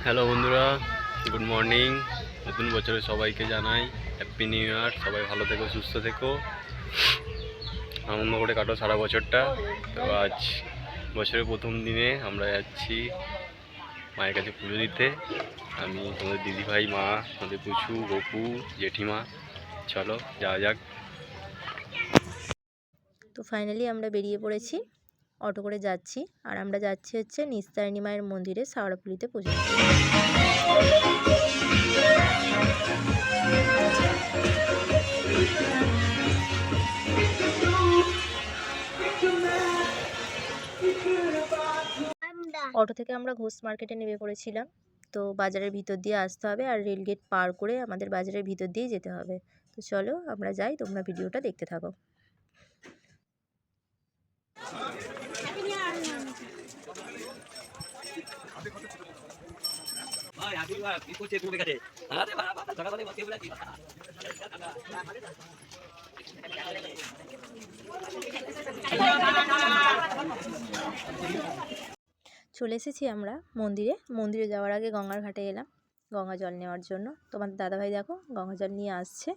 Hello বন্ধুরা, good morning. নতুন বছরে সবাইকে জানাই হ্যাপি নিউ ইয়ার। সবাই ভালো থেকো, সুস্থ থেকো, আনন্দ করে কাটো সারা বছরটা। তো আজ বছরের প্রথম দিনে আমরা যাচ্ছি মায়ের কাছে পুজো দিতে। আমি, তোমাদের দিদিভাই, মা, আমাদের পুচু, গপু, জেঠিমা। চলো যাওয়া যাক। তো ফাইনালি আমরা বেরিয়ে পড়েছি, অটো করে যাচ্ছি। আর আমরা যাচ্ছি হচ্ছে নিস্তারিণী মায়ের মন্দিরে শেওড়াফুলিতে পুজো দিতে। অটো থেকে আমরা ঘোষ মার্কেটে নেমে পড়েছিলাম। তো বাজারের ভিতর দিয়ে আসতে হবে আর রেলগেট পার করে আমাদের বাজারের ভিতর দিয়ে যেতে হবে। তো চলো আমরা যাই, তোমরা ভিডিওটা দেখতে থাকো। চলে এসেছি আমরা মন্দিরে যাওয়ার আগে গঙ্গার ঘাটে এলাম গঙ্গা জল নেওয়ার জন্য। তোমাদের দাদাভাই দেখো গঙ্গা জল নিয়ে আসছে।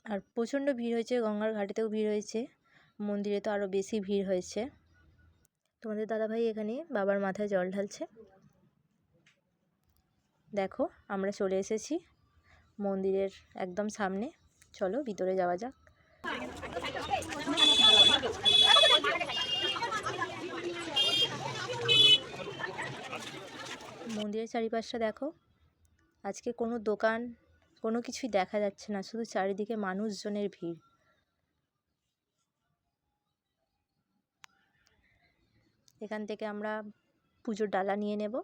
আর প্রচণ্ড ভিড় হয়েছে, গঙ্গার ঘাটেতেও ভিড় হয়েছে, মন্দিরে তো আরও বেশি ভিড় হয়েছে। তোমাদের দাদাভাই এখানে বাবার মাথায় জল ঢালছে। দেখো আমরা চলে এসেছি মন্দিরের একদম সামনে। চলো ভিতরে যাওয়া যাক। মন্দিরের চারিপাশটা দেখো, আজকে কোনো দোকান কোনো কিছুই দেখা যাচ্ছে না, শুধু চারিদিকে মানুষজনের ভিড়। এখান থেকে আমরা পুজোর ডালা নিয়ে নেব।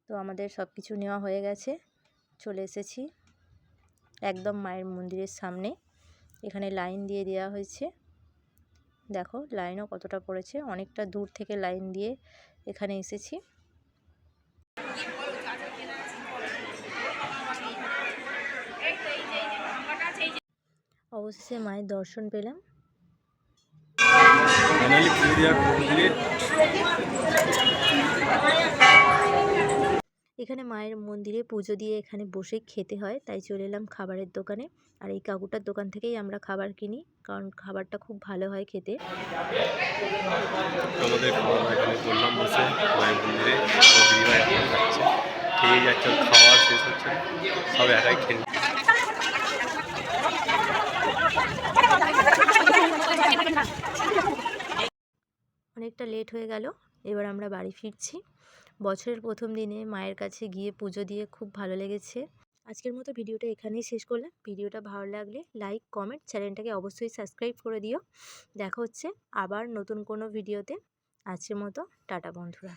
তো আমাদের সব কিছু নেওয়া হয়ে গেছে, চলে এসেছি একদম মায়ের মন্দিরের সামনে। এখানে লাইন দিয়ে দেওয়া হয়েছে, দেখো লাইনও কতটা পড়েছে, অনেকটা দূর থেকে লাইন দিয়ে এখানে এসেছি। অবশেষে মায়ের দর্শন পেলাম। এখানে মায়ের মন্দিরে পুজো দিয়ে এখানে বসে খেতে হয়, তাই চলে এলাম খাবারের দোকানে। আর এই কাকুটার দোকান থেকেই আমরা খাবার কিনি, কারণ খাবারটা খুব ভালো হয় খেতে। আমাদের খাওয়া এখানে করলাম বসে মায়ের মন্দিরে। দিদিভাই এখন খাচ্ছে, খেয়ে যাচ্ছে, খাওয়া শেষ হচ্ছে, সব একাই খেয়ে। অনেকটা লেট হয়ে গেল, এবার আমরা বাড়ি ফিরছি। বছরের প্রথম দিনে মায়ের কাছে গিয়ে পুজো দিয়ে খুব ভালো লেগেছে। আজকের মতো ভিডিওটা এখানেই শেষ করলাম। ভিডিওটা ভালো লাগলে লাইক, কমেন্ট, চ্যানেলটাকে অবশ্যই সাবস্ক্রাইব করে দিও। দেখা হচ্ছে আবার নতুন কোনো ভিডিওতে। আজকের মতো টাটা বন্ধুরা।